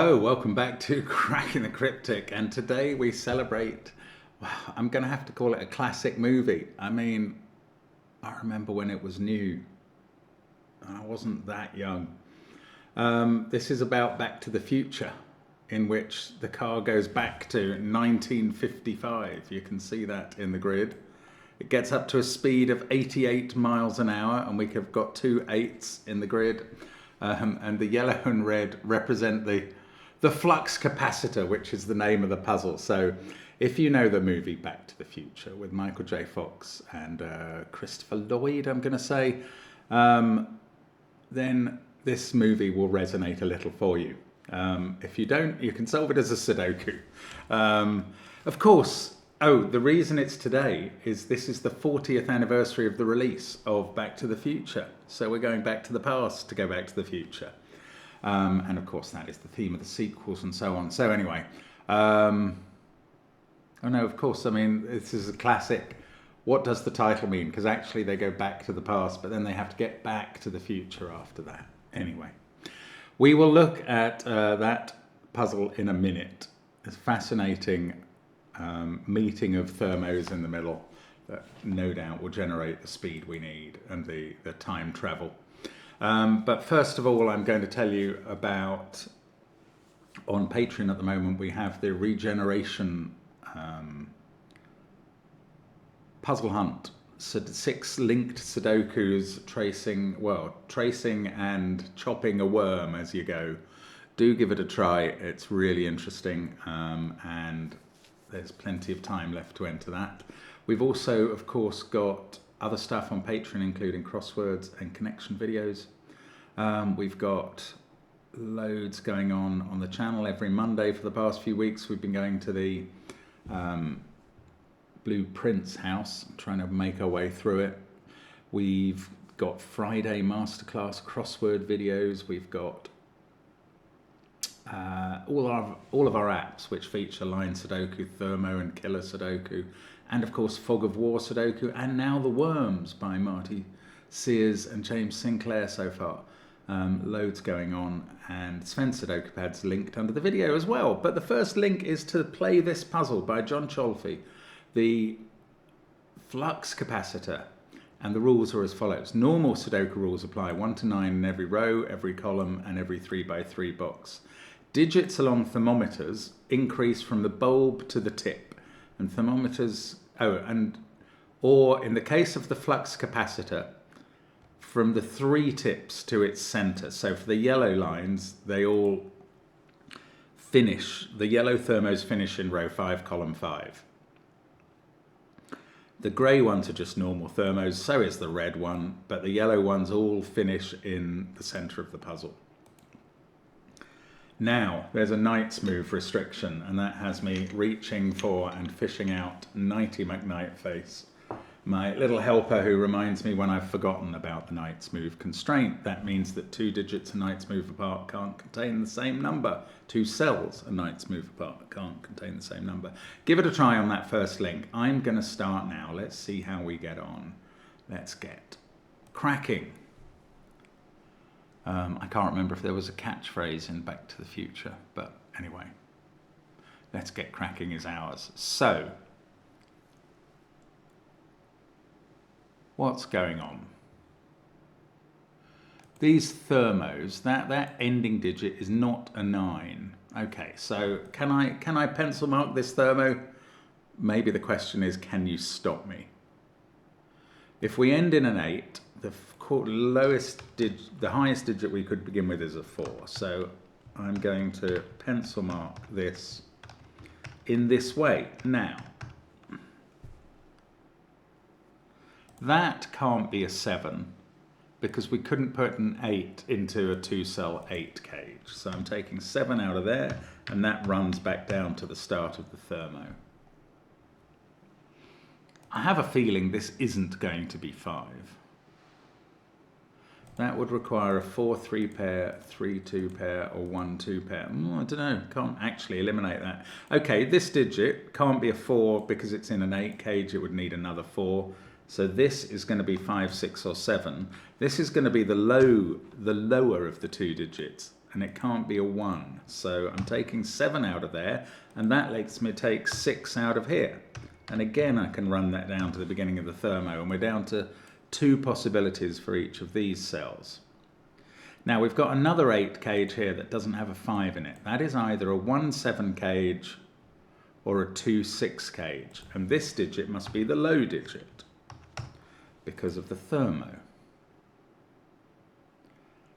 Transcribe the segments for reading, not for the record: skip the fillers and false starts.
Hello, welcome back to Cracking the Cryptic, and today we celebrate, well, I'm going to have to call it a classic movie. I mean, I remember when it was new. I wasn't that young. This is about Back to the Future, in which the car goes back to 1955. You can see that in the grid. It gets up to a speed of 88 miles an hour, and we have got two 8s in the grid. And the yellow and red represent the flux capacitor, which is the name of the puzzle. So if you know the movie Back to the Future with Michael J. Fox and Christopher Lloyd, I'm going to say, then this movie will resonate a little for you. If you don't, you can solve it as a Sudoku. Of course, the reason it's today is this is the 40th anniversary of the release of Back to the Future. So we're going back to the past to go back to the future. And of course that is the theme of the sequels and so on. So anyway, oh no, of course, I mean, this is a classic. What does the title mean? Because actually they go back to the past, but then they have to get back to the future after that. Anyway, we will look at that puzzle in a minute. It's fascinating meeting of thermos in the middle that no doubt will generate the speed we need and the time travel. But first of all, I'm going to tell you about, on Patreon at the moment, we have the regeneration puzzle hunt. 6 linked Sudokus tracing and chopping a worm as you go. Do give it a try. It's really interesting, and there's plenty of time left to enter that. We've also, of course, got other stuff on Patreon, including crosswords and connection videos. We've got loads going on the channel every Monday for the past few weeks. We've been going to the Blue Prince house, trying to make our way through it. We've got Friday masterclass crossword videos. We've got all of our apps which feature Line Sudoku, Thermo and Killer Sudoku, and of course Fog of War Sudoku, and now The Worms by Marty Sears and James Sinclair so far. Loads going on, and SVEN'S SUDOKU PAD's linked under the video as well. But the first link is to Play This Puzzle by John Cholfie, the Flux Capacitor. And the rules are as follows. Normal Sudoku rules apply: 1 to 9 in every row, every column, and every 3x3 box. Digits along thermometers increase from the bulb to the tip, and thermometers, or in the case of the flux capacitor, from the 3 tips to its center. So for the yellow lines, they all finish, the yellow thermos finish in row 5, column 5. The grey ones are just normal thermos, so is the red one, but the yellow ones all finish in the center of the puzzle. Now, there's a Knight's Move restriction, and that has me reaching for and fishing out Nighty McKnightface, my little helper who reminds me when I've forgotten about the Knight's Move constraint. That means that 2 digits a Knight's Move apart can't contain the same number. 2 cells a Knight's Move apart can't contain the same number. Give it a try on that first link. I'm going to start now. Let's see how we get on. Let's get cracking. I can't remember if there was a catchphrase in Back to the Future, but anyway, let's get cracking is ours. So, what's going on? These thermos, that ending digit is not a 9. Okay, so can I pencil mark this thermo? Maybe the question is, can you stop me? If we end in an 8, the highest digit we could begin with is a 4. So I'm going to pencil mark this in this way. Now, that can't be a 7 because we couldn't put an 8 into a 2-cell 8 cage. So I'm taking 7 out of there, and that runs back down to the start of the thermo. I have a feeling this isn't going to be 5. That would require a 4-3 pair, 3-2 pair, or 1-2 pair. I don't know, can't actually eliminate that. Okay, this digit can't be a 4 because it's in an 8 cage, it would need another 4. So this is going to be 5, 6, or 7. This is going to be the lower of the 2 digits. and it can't be a 1. So I'm taking 7 out of there, and that lets me take 6 out of here. And again, I can run that down to the beginning of the thermo, and we're down to 2 possibilities for each of these cells. Now we've got another 8 cage here that doesn't have a 5 in it. That is either a 1-7 cage or a 2-6 cage, and this digit must be the low digit because of the thermo.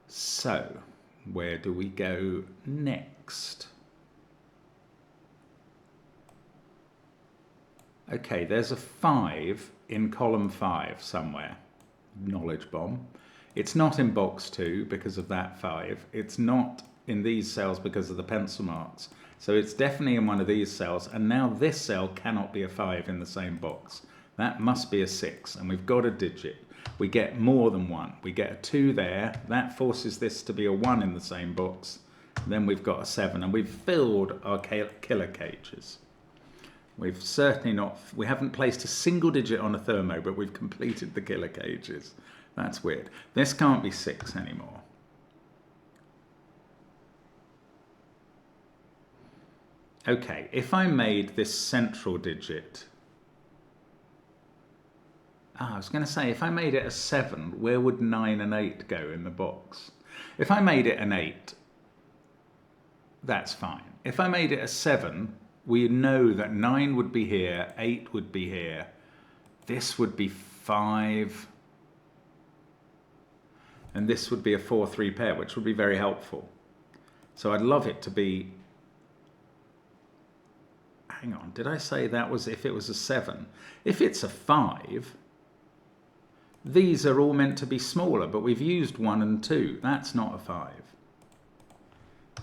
So, where do we go next? Okay, there's a 5 in column 5 somewhere. Knowledge bomb. It's not in box 2 because of that 5. It's not in these cells because of the pencil marks. So it's definitely in one of these cells, and now this cell cannot be a 5 in the same box. That must be a 6, and we've got a digit. We get more than 1. We get a 2 there. That forces this to be a 1 in the same box. Then we've got a 7, and we've filled our killer cages. We've certainly not, we haven't placed a single digit on a thermo, but we've completed the killer cages. That's weird. This can't be 6 anymore. Okay, if I made this central digit, I was going to say, if I made it a 7, where would 9 and 8 go in the box? If I made it an 8, that's fine. If I made it a 7, we know that 9 would be here, 8 would be here. This would be 5. And this would be a 4-3 pair, which would be very helpful. So I'd love it to be... Hang on, did I say that was if it was a 7? If it's a 5, these are all meant to be smaller, but we've used 1 and 2. That's not a 5.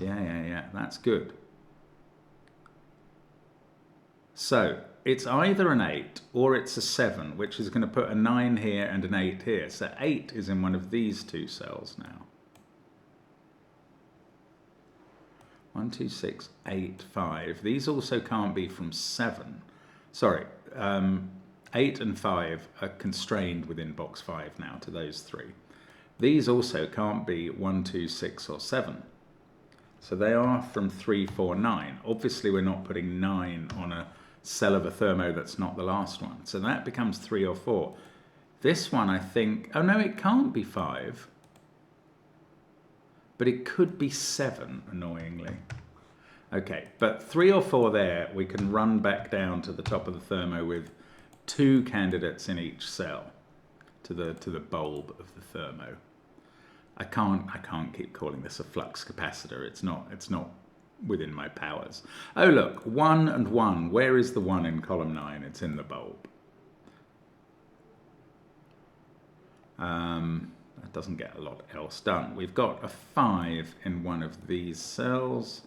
Yeah, that's good. So it's either an 8 or it's a 7, which is going to put a 9 here and an 8 here. So 8 is in one of these 2 cells now. 1, 2, 6, 8, 5. These also can't be from 7. Sorry, 8 and 5 are constrained within box 5 now to those 3. These also can't be 1, 2, 6 or 7. So they are from 3, 4, 9. Obviously we're not putting 9 on a cell of a thermo that's not the last one. So that becomes 3 or 4. This one I think, oh no, it can't be 5. But it could be 7, annoyingly. Okay, but 3 or 4 there, we can run back down to the top of the thermo with 2 candidates in each cell to the bulb of the thermo. I can't keep calling this a flux capacitor. It's not within my powers. Oh look, 1 and 1. Where is the 1 in column 9? It's in the bulb. That doesn't get a lot else done. We've got a 5 in one of these cells.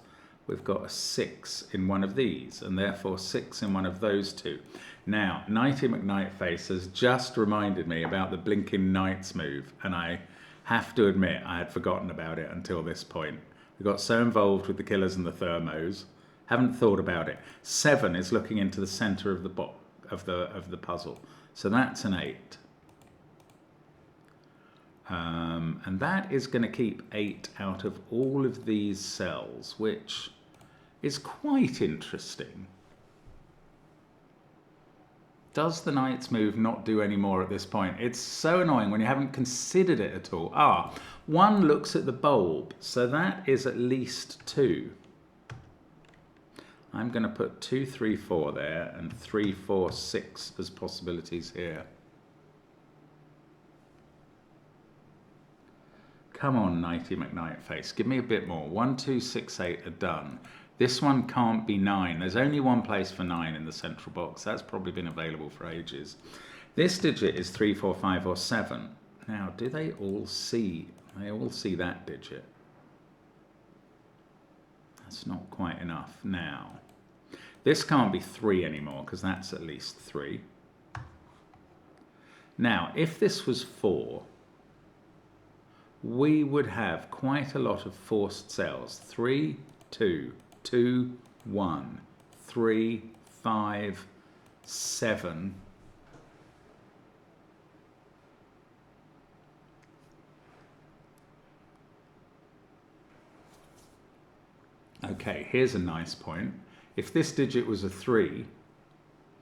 We've got a 6 in one of these, and therefore 6 in one of those 2. Now, Nighty McNightface has just reminded me about the blinking Knights move, and I have to admit I had forgotten about it until this point. We got so involved with the killers and the thermos, haven't thought about it. 7 is looking into the center of the puzzle, so that's an 8. And that is going to keep 8 out of all of these cells, which is quite interesting. Does the Knight's move not do any more at this point? It's so annoying when you haven't considered it at all. 1 looks at the bulb, so that is at least 2. I'm going to put 2, 3, 4 there, and 3, 4, 6 as possibilities here. Come on, Nighty McNightface, give me a bit more. 1, 2, 6, 8 are done. This one can't be 9. There's only one place for 9 in the central box. That's probably been available for ages. This digit is 3, 4, 5, or 7. Now, do they all see? They all see that digit. That's not quite enough. Now, this can't be 3 anymore because that's at least 3. Now, if this was 4, we would have quite a lot of forced cells. 3, 2, 2, 1, 3, 5, 7. Okay, here's a nice point. If this digit was a 3,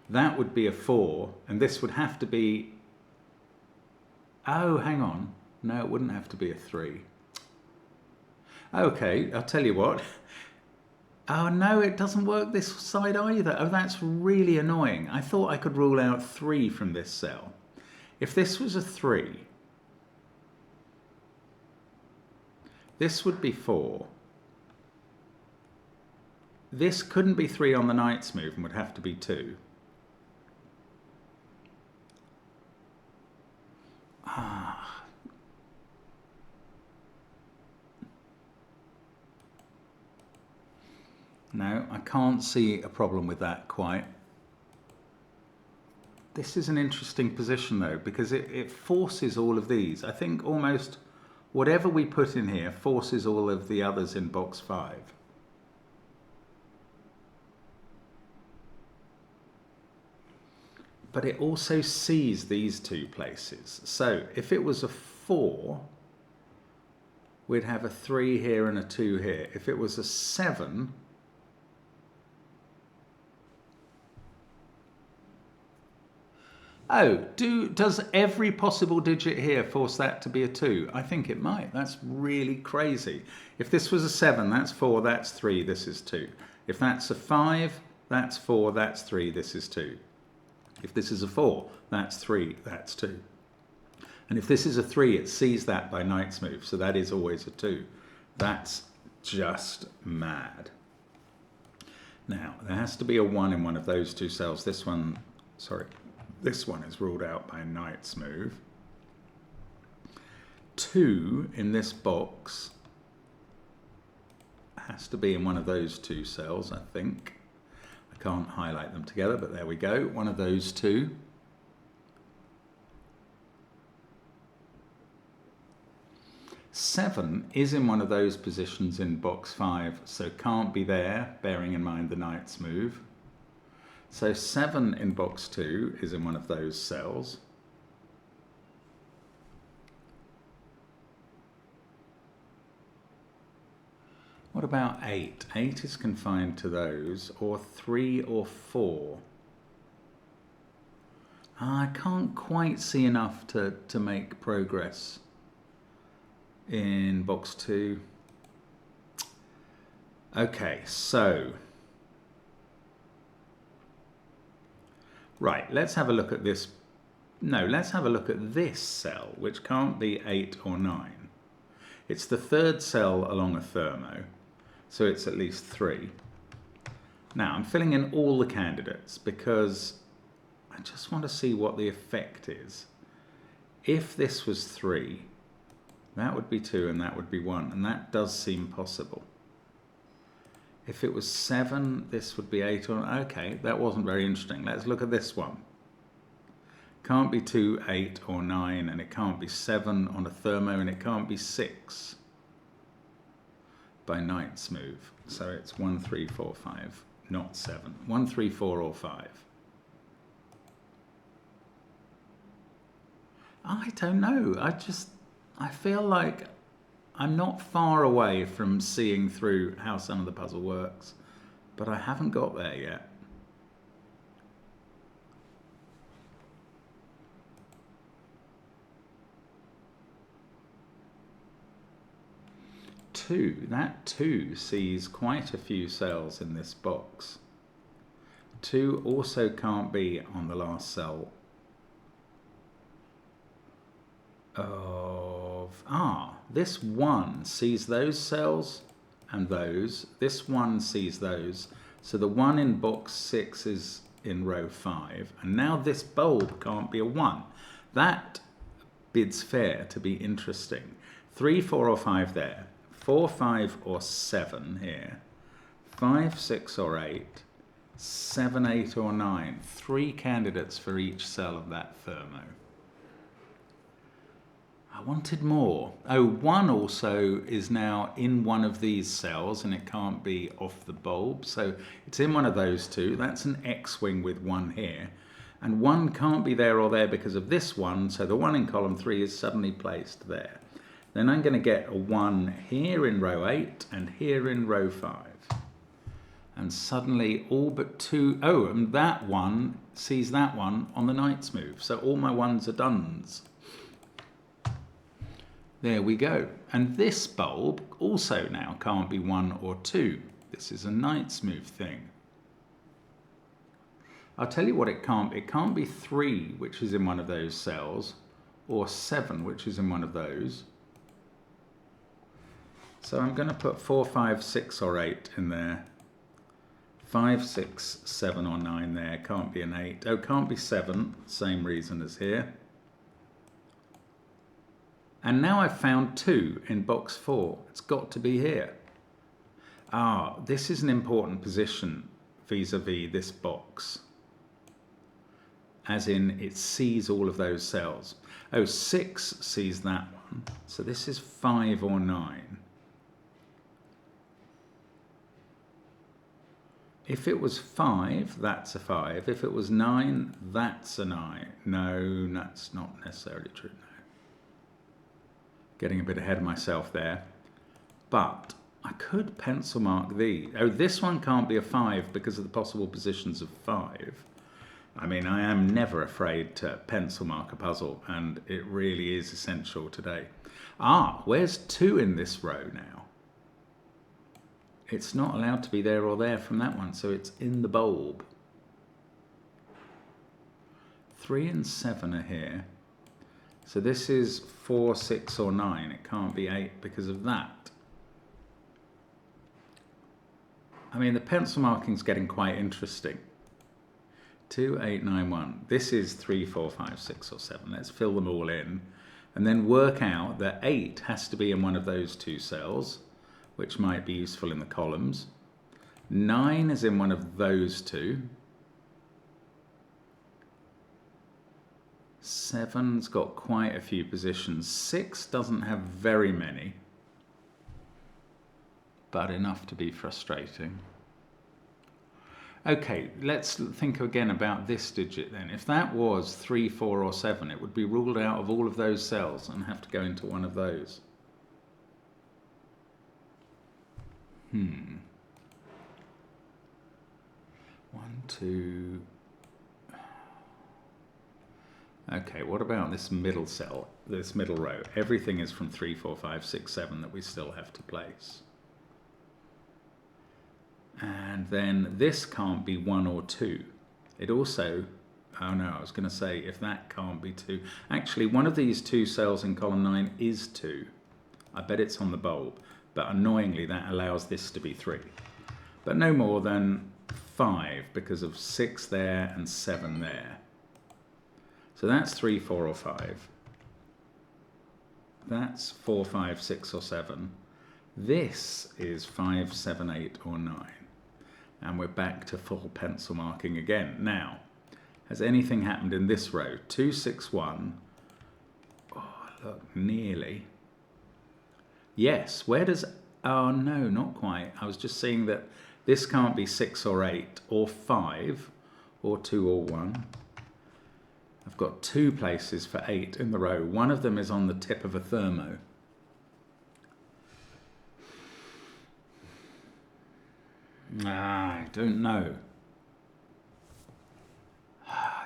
that would be a 4, and this would have to be... Oh, hang on. No, it wouldn't have to be a 3. Okay, I'll tell you what. Oh, no, it doesn't work this side either. Oh, that's really annoying. I thought I could rule out 3 from this cell. If this was a 3, this would be 4. This couldn't be 3 on the Knight's move and would have to be 2. Ah. No, I can't see a problem with that quite. This is an interesting position though, because it forces all of these. I think almost whatever we put in here forces all of the others in box 5. But it also sees these 2 places. So if it was a 4, we'd have a 3 here and a 2 here. If it was a 7, oh, does every possible digit here force that to be a 2? I think it might. That's really crazy. If this was a 7, that's 4, that's 3, this is 2. If that's a 5, that's 4, that's 3, this is 2. If this is a 4, that's 3, that's 2. And if this is a 3, it sees that by Knight's move, so that is always a 2. That's just mad. Now, there has to be a 1 in one of those 2 cells. This one, sorry, this one is ruled out by Knight's move. 2 in this box has to be in one of those 2 cells, I think. I can't highlight them together, but there we go. One of those 2. Seven is in one of those positions in box 5, so can't be there, bearing in mind the Knight's move. So 7 in box 2 is in one of those cells. What about 8? 8 is confined to those, or 3 or 4. I can't quite see enough to make progress in box 2. Okay, so... Right, let's have a look at this. No, let's have a look at this cell, which can't be 8 or 9. It's the 3rd cell along a thermo, so it's at least 3. Now, I'm filling in all the candidates because I just want to see what the effect is. If this was 3, that would be 2 and that would be 1, and that does seem possible. If it was 7, this would be 8 or... Okay, that wasn't very interesting. Let's look at this one. Can't be 2, 8 or 9, and it can't be 7 on a thermo, and it can't be 6 by Knight's move. So it's 1, 3, 4, 5, not 7. 1, 3, 4 or 5. I don't know. I feel like I'm not far away from seeing through how some of the puzzle works, but I haven't got there yet. That 2 sees quite a few cells in this box. 2 also can't be on the last cell of... this 1 sees those cells and those. This 1 sees those. So the 1 in box 6 is in row 5. And now this bulb can't be a 1. That bids fair to be interesting. 3, 4 or 5 there. 4, 5 or 7 here. 5, 6 or 8. 7, 8 or 9. 3 candidates for each cell of that thermo. I wanted more. Oh, 1 also is now in one of these cells and it can't be off the bulb. So it's in one of those 2. That's an X-wing with 1 here. And 1 can't be there or there because of this 1. So the 1 in column 3 is suddenly placed there. Then I'm going to get a 1 here in row 8 and here in row 5. And suddenly all but 2, oh, and that one sees that one on the knight's move. So all my 1s are dones. There we go. And this bulb also now can't be 1 or 2. This is a knight's move thing. I'll tell you what it can't be. It can't be 3, which is in one of those cells, or 7, which is in one of those. So I'm going to put 4, 5, 6 or 8 in there. 5, 6, 7 or 9 there. Can't be an 8. Oh, can't be 7. Same reason as here. And now I've found 2 in box 4. It's got to be here. Ah, this is an important position vis-a-vis this box. As in, it sees all of those cells. Oh, 6 sees that one. So this is 5 or 9. If it was 5, that's a 5. If it was 9, that's a 9. No, that's not necessarily true. No. Getting a bit ahead of myself there. But I could pencil mark these. Oh, this one can't be a 5 because of the possible positions of 5. I mean, I am never afraid to pencil mark a puzzle, and it really is essential today. Ah, where's 2 in this row now? It's not allowed to be there or there from that one, so it's in the bulb. 3 and 7 are here. So this is 4, 6 or 9. It can't be 8 because of that. I mean, the pencil marking's getting quite interesting. 2, 8, 9, 1. This is 3, 4, 5, 6 or 7. Let's fill them all in. And then work out that 8 has to be in one of those 2 cells, which might be useful in the columns. 9 is in one of those 2. 7's got quite a few positions. 6 doesn't have very many, but enough to be frustrating. Okay, let's think again about this digit then. If that was 3, 4 or 7, it would be ruled out of all of those cells and have to go into one of those. 1, 2. Okay, what about this middle cell, this middle row? Everything is from 3, 4, 5, 6, 7 that we still have to place. And then this can't be 1 or 2. It also, oh no, I was going to say if that can't be 2. Actually, one of these 2 cells in column 9 is 2. I bet it's on the bulb. But annoyingly, that allows this to be 3. But no more than 5 because of 6 there and 7 there. So that's 3, 4 or 5. That's 4, 5, 6 or 7. This is 5, 7, 8 or 9. And we're back to full pencil marking again. Now, has anything happened in this row? 2, 6, 1. Oh, look, nearly. Yes, where does, oh no, not quite. I was just seeing that this can't be 6 or 8 or 5 or 2 or 1. I've got 2 places for 8 in the row. One of them is on the tip of a thermo. I don't know.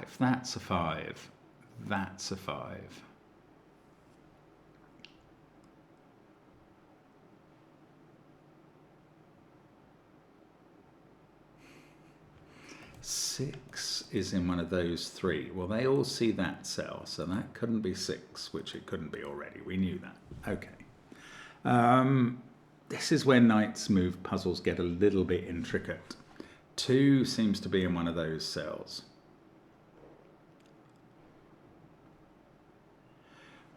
If that's a 5, that's a 5. Six is in one of those 3. Well, they all see that cell, so that couldn't be 6, which it couldn't be already. We knew that. Okay. This is where knight's move puzzles get a little bit intricate. 2 seems to be in one of those cells.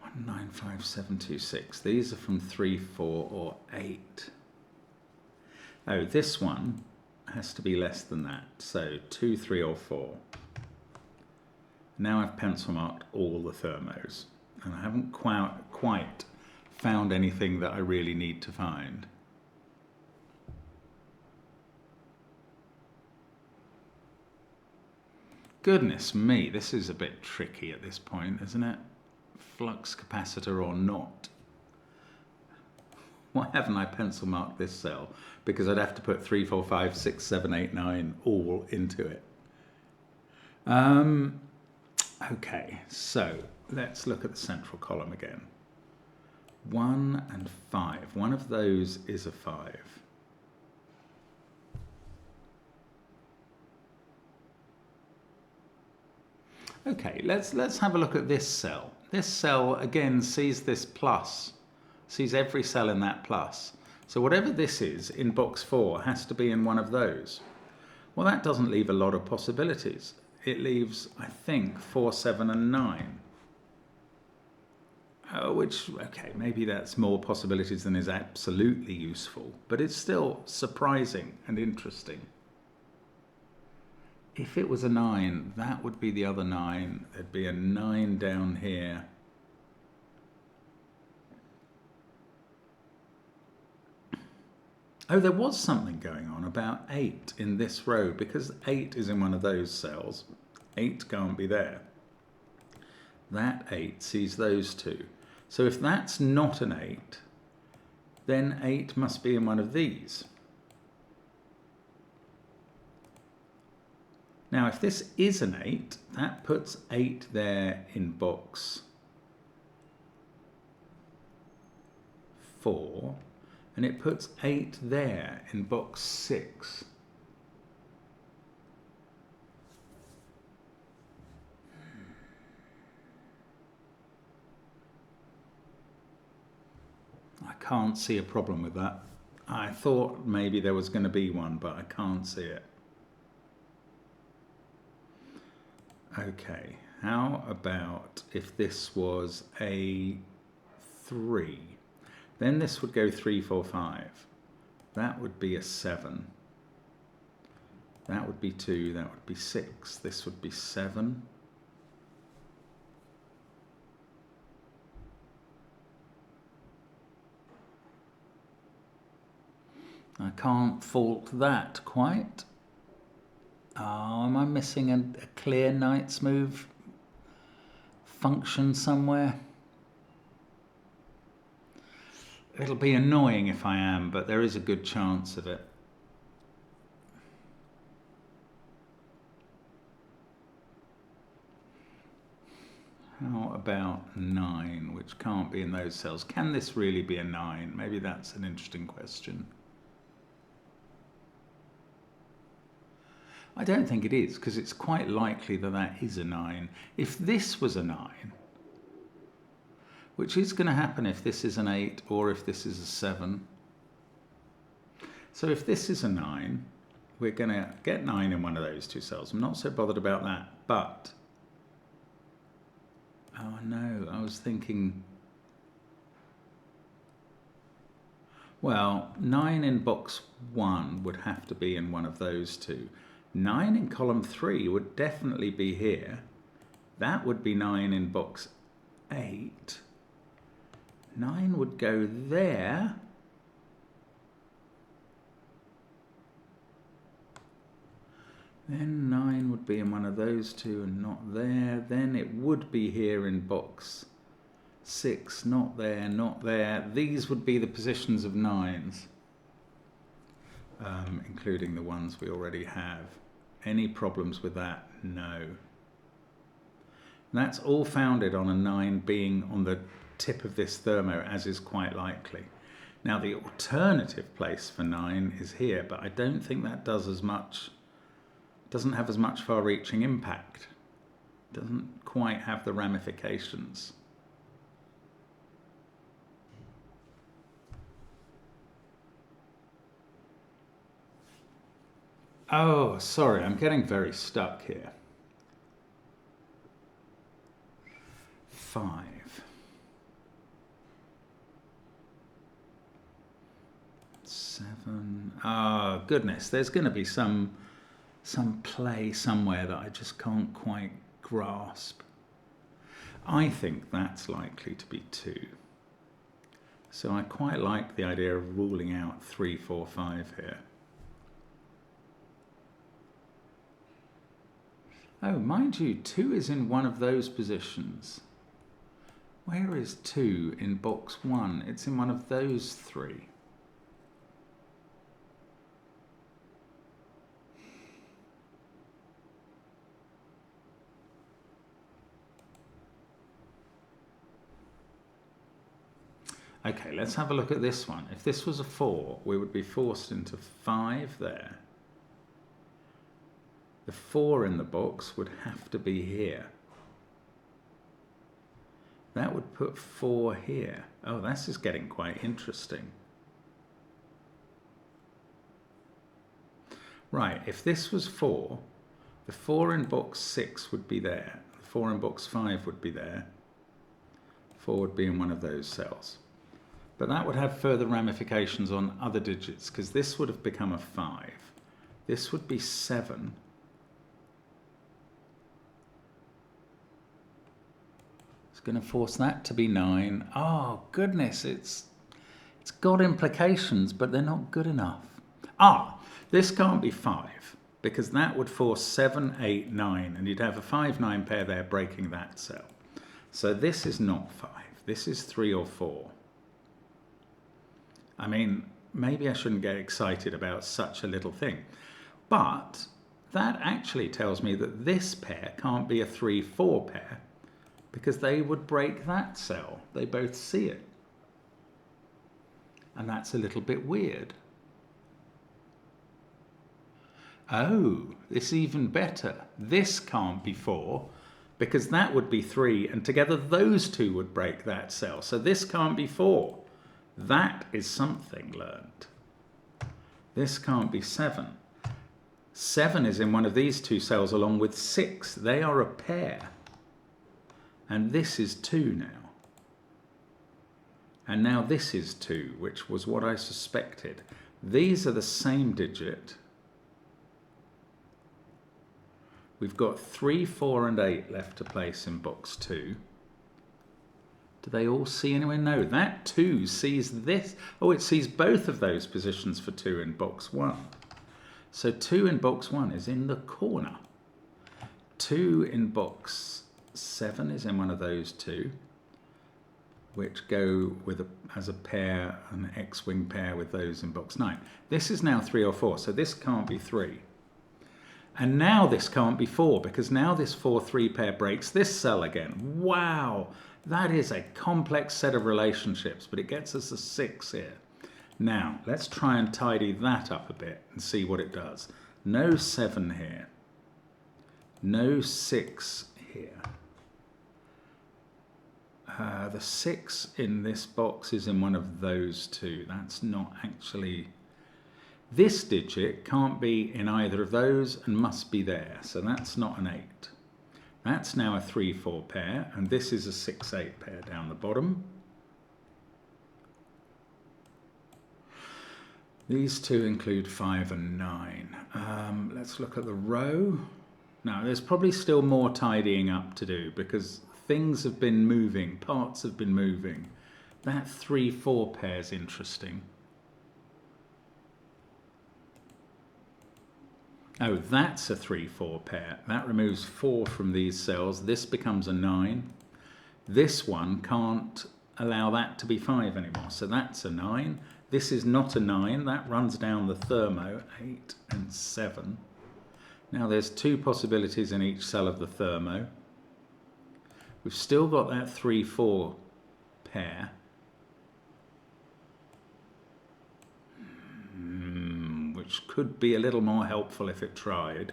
1, 9, 5, 7, 2, 6. These are from 3, 4 or 8. Oh, this one has to be less than that. So 2, 3 or 4. Now I've pencil marked all the thermos. And I haven't quite found anything that I really need to find. Goodness me, this is a bit tricky at this point, isn't it? Flux capacitor or not. Why haven't I pencil marked this cell? Because I'd have to put 3, 4, 5, 6, 7, 8, 9 all into it. Okay, so let's look at the central column again. 1 and 5. One of those is a 5. Okay, let's have a look at this cell. This cell again sees this plus, sees every cell in that plus. So whatever this is in box 4 has to be in one of those. Well, that doesn't leave a lot of possibilities. It leaves, I think, 4, 7 and 9. Which, okay, maybe that's more possibilities than is absolutely useful, but it's still surprising and interesting. If it was a 9, that would be the other 9. There'd be a 9 down here. Oh, there was something going on about 8 in this row, because 8 is in one of those cells. 8 can't be there. That 8 sees those two. So if that's not an 8, then 8 must be in one of these. Now, if this is an 8, that puts 8 there in box 4, and it puts 8 there in box 6. I can't see a problem with that. I thought maybe there was going to be one, but I can't see it. Okay, how about if this was a 3? Then this would go 3, 4, 5. That would be a 7. That would be 2, that would be 6. This would be 7. I can't fault that quite. Oh, am I missing a clear Knight's move function somewhere? It'll be annoying if I am, but there is a good chance of it. How about 9, which can't be in those cells? Can this really be a 9? Maybe that's an interesting question. I don't think it is, because it's quite likely that that is a 9. If this was a 9, which is going to happen if this is an 8 or if this is a 7. So if this is a 9, we're going to get 9 in one of those two cells. I'm not so bothered about that, but... oh no, I was thinking... well, 9 in box 1 would have to be in one of those two. 9 in column 3 would definitely be here. That would be 9 in box 8. 9 would go there. Then 9 would be in one of those two and not there. Then it would be here in box 6, not there, not there. These would be the positions of 9s, including the ones we already have. Any problems with that? No. And that's all founded on a 9 being on the tip of this thermo, as is quite likely. Now the alternative place for 9 is here, but I don't think that does as much, doesn't have as much far-reaching impact. Doesn't quite have the ramifications. Oh, sorry, I'm getting very stuck here. 5. 7. Oh, goodness, there's going to be some play somewhere that I just can't quite grasp. I think that's likely to be 2. So I quite like the idea of ruling out 3, 4, 5 here. Oh, mind you, 2 is in one of those positions. Where is 2 in box 1? It's in one of those 3. Okay, let's have a look at this one. If this was a 4, we would be forced into 5 there. The 4 in the box would have to be here. That would put 4 here. Oh, this is getting quite interesting. Right, if this was 4, the 4 in box 6 would be there. The 4 in box 5 would be there. 4 would be in one of those cells. But that would have further ramifications on other digits, because this would have become a 5. This would be 7. It's going to force that to be 9. Oh, goodness, it's got implications, but they're not good enough. Ah, this can't be 5, because that would force 7, 8, 9, and you'd have a 5-9 pair there breaking that cell. So this is not 5. This is 3 or 4. I mean, maybe I shouldn't get excited about such a little thing. But that actually tells me that this pair can't be a 3-4 pair, because they would break that cell. They both see it. And that's a little bit weird. Oh, this is even better. This can't be 4, because that would be 3, and together those two would break that cell. So this can't be 4. That is something learned. This can't be 7. 7 is in one of these two cells along with 6. They are a pair. And this is 2 now. And now this is 2, which was what I suspected. These are the same digit. We've got 3, 4 and 8 left to place in box 2. Do they all see anywhere? No, that 2 sees this. Oh, it sees both of those positions for 2 in box 1. So 2 in box 1 is in the corner. 2 in box 7 is in one of those 2, which go with as a pair, an X-wing pair with those in box 9. This is now 3 or 4, so this can't be 3. And now this can't be 4, because now this 4-3 pair breaks this cell again. Wow, that is a complex set of relationships, but it gets us a 6 here. Now, let's try and tidy that up a bit and see what it does. No 7 here. No 6 here. The 6 in this box is in one of those 2. That's not actually... This digit can't be in either of those and must be there, so that's not an 8. That's now a 3-4 pair, and this is a 6-8 pair down the bottom. These two include 5 and 9. Let's look at the row. Now, there's probably still more tidying up to do, because things have been moving, parts have been moving. That 3-4 pair is interesting. Oh, that's a 3-4 pair. That removes 4 from these cells. This becomes a 9. This one can't allow that to be 5 anymore. So that's a 9. This is not a 9. That runs down the thermo, 8 and 7. Now there's 2 possibilities in each cell of the thermo. We've still got that 3-4 pair. Which could be a little more helpful if it tried.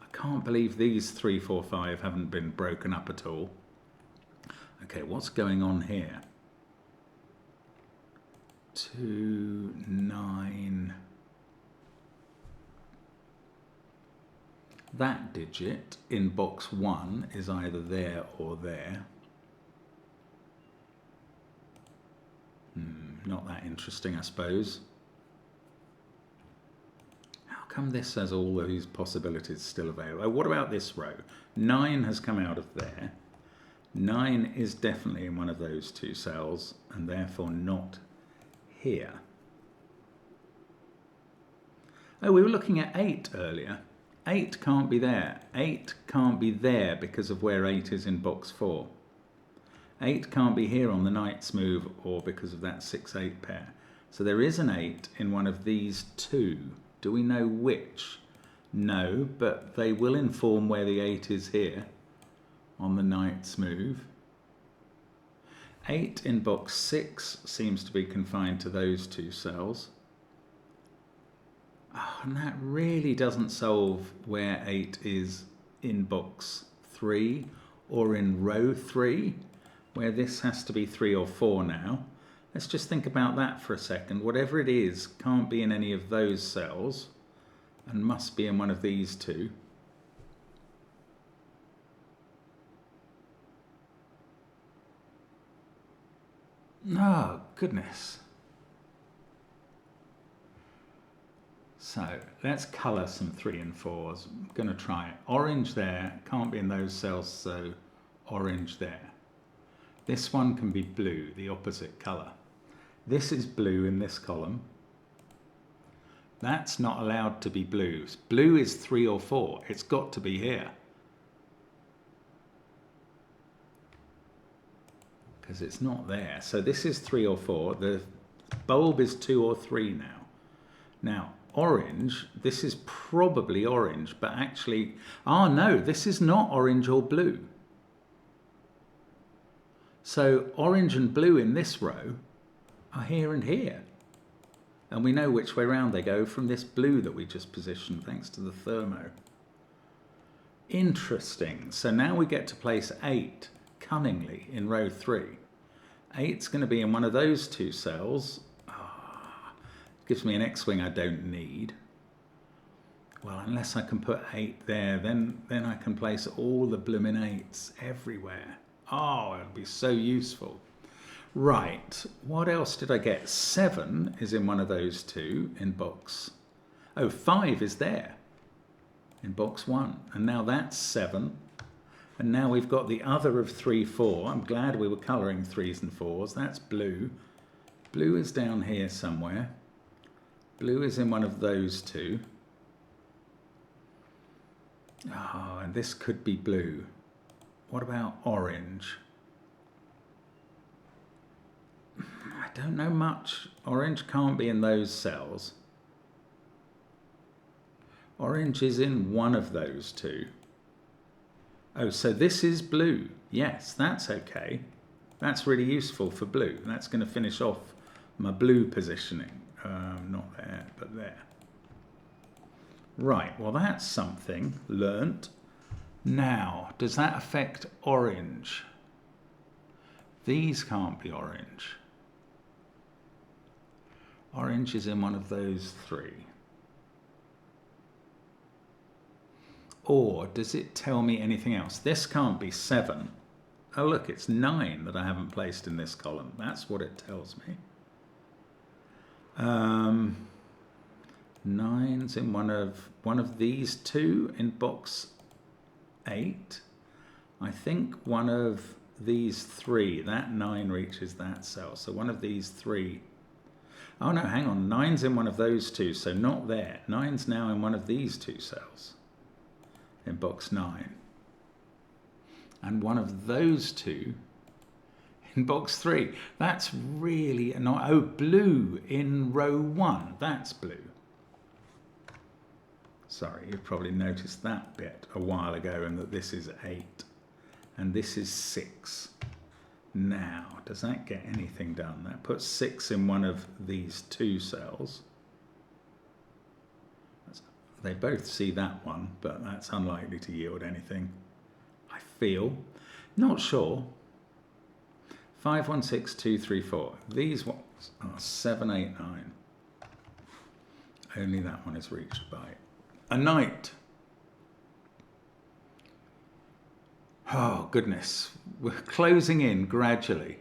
I can't believe these 3, 4, 5 haven't been broken up at all. Okay, what's going on here? 2, 9. That digit in box 1 is either there or there. Not that interesting, I suppose. Come this has all of these possibilities still available. Oh, what about this row? 9 has come out of there. 9 is definitely in one of those 2 cells, and therefore not here. Oh, we were looking at 8 earlier. 8 can't be there. 8 can't be there because of where 8 is in box 4. 8 can't be here on the knight's move or because of that 6-8 pair. So there is an 8 in one of these two. Do we know which? No, but they will inform where the 8 is here on the knight's move. 8 in box 6 seems to be confined to those two cells. Oh, and that really doesn't solve where 8 is in box 3 or in row 3, where this has to be 3 or 4 now. Let's just think about that for a second. Whatever it is can't be in any of those cells and must be in one of these two. Oh, goodness. So let's colour some 3 and 4s. I'm going to try it. Orange there, can't be in those cells, so orange there. This one can be blue, the opposite colour. This is blue in this column. That's not allowed to be blue. Blue is 3 or 4. It's got to be here. Because it's not there. So this is 3 or 4. The bulb is 2 or 3 now. Now, orange, this is probably orange, but actually, oh no, this is not orange or blue. So orange and blue in this row are here and here. And we know which way round they go from this blue that we just positioned thanks to the thermo. Interesting. So now we get to place 8 cunningly in row 3. 8's going to be in one of those two cells. Gives me an X-wing I don't need. Well, unless I can put 8 there, then I can place all the bloomin' 8s everywhere. Oh, it'll be so useful. Right, what else did I get? 7 is in one of those two in box. Oh, 5 is there in box 1. And now that's 7. And now we've got the other of 3, 4. I'm glad we were colouring 3s and 4s. That's blue. Blue is down here somewhere. Blue is in one of those two. Oh, and this could be blue. What about orange? I don't know much. Orange can't be in those cells. Orange is in one of those two. Oh, so this is blue. Yes, that's okay. That's really useful for blue. That's going to finish off my blue positioning. Not there, but there. Right, well that's something learnt. Now, does that affect orange? These can't be orange. Orange is in one of those 3. Or does it tell me anything else? This can't be 7. Oh look, it's 9 that I haven't placed in this column. That's what it tells me. 9's in one of these two in box 8. I think one of these 3, that 9 reaches that cell. So one of these 3. Oh no, hang on. 9's in one of those two, so not there. 9's now in one of these two cells in box 9. And one of those two in box 3. That's really annoying. Oh, blue in row 1. That's blue. Sorry, you probably noticed that bit a while ago, and that this is 8 and this is 6. Now, does that get anything done? That puts 6 in one of these two cells. They both see that one, but that's unlikely to yield anything, I feel. Not sure. 5, 1, 6, 2, 3, 4. These ones are 7, 8, 9. Only that one is reached by a knight. Oh, goodness. We're closing in gradually.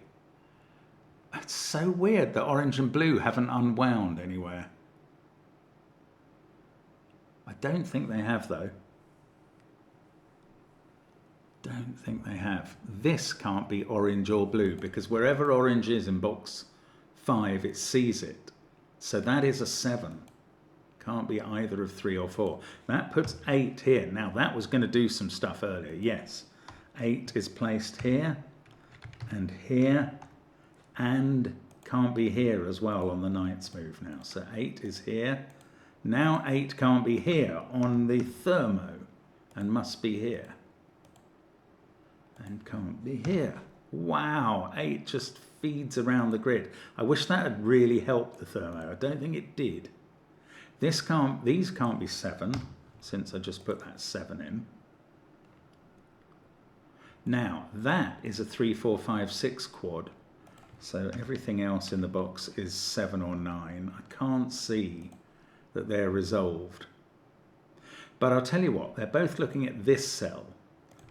It's so weird that orange and blue haven't unwound anywhere. I don't think they have, though. Don't think they have. This can't be orange or blue, because wherever orange is in box 5, it sees it. So that is a 7. Can't be either of 3 or 4. That puts 8 here. Now that was going to do some stuff earlier. Yes, 8 is placed here. and here, and can't be here as well on the night's move now. So 8 is here. Now 8 can't be here on the thermo and must be here. And can't be here. Wow, 8 just feeds around the grid. I wish that had really helped the thermo. I don't think it did. These can't be 7, since I just put that 7 in. Now, that is a 3, 4, 5, 6 quad. So everything else in the box is 7 or 9. I can't see that they're resolved. But I'll tell you what, they're both looking at this cell.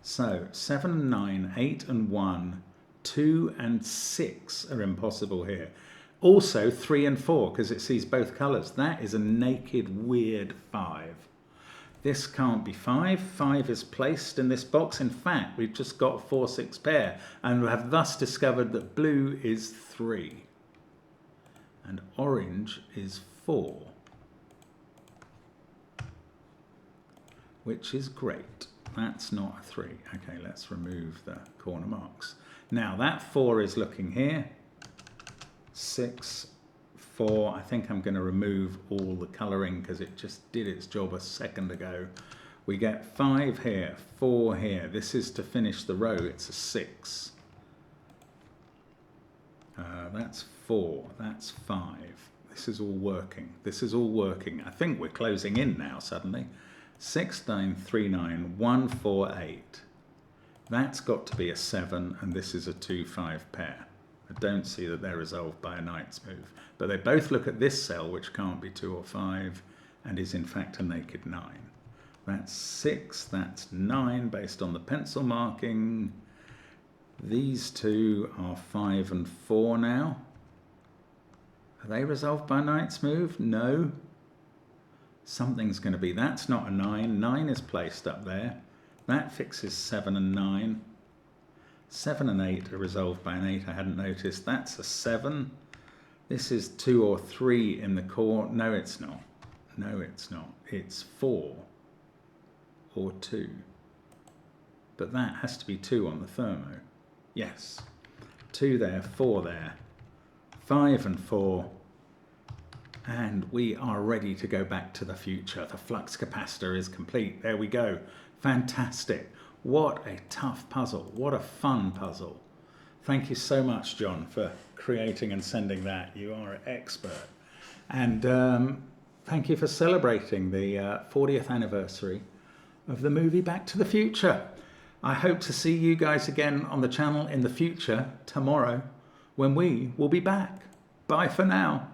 So 7 and 9, 8 and 1, 2 and 6 are impossible here. Also 3 and 4, because it sees both colours. That is a naked, weird 5. This can't be 5. 5 is placed in this box. In fact, we've just got a 4, 6 pair, and we have thus discovered that blue is 3 and orange is 4, which is great. That's not a 3. Okay, let's remove the corner marks. Now that 4 is looking here. 6, 4. I think I'm going to remove all the colouring because it just did its job a second ago. We get 5 here, 4 here. This is to finish the row. It's a 6. That's 4. That's 5. This is all working. This is all working. I think we're closing in now suddenly. 6, 9, 3, 9, 1, 4, 8. That's got to be a 7, and this is a 2, 5 pair. I don't see that they're resolved by a knight's move. But they both look at this cell, which can't be 2 or 5, and is in fact a naked 9. That's 6, that's 9, based on the pencil marking. These two are 5 and 4 now. Are they resolved by a knight's move? No. Something's going to be. That's not a 9. 9 is placed up there. That fixes 7 and 9. 7 and 8 are resolved by an 8. I hadn't noticed. That's a 7. This is 2 or 3 in the core. No, it's not. No, it's not. It's 4 or 2. But that has to be 2 on the thermo. Yes. 2 there, 4 there. 5 and 4. And we are ready to go back to the future. The flux capacitor is complete. There we go. Fantastic. What a tough puzzle. What a fun puzzle. Thank you so much, John, for creating and sending that. You are an expert. And thank you for celebrating the 40th anniversary of the movie Back to the Future. I hope to see you guys again on the channel in the future tomorrow when we will be back. Bye for now.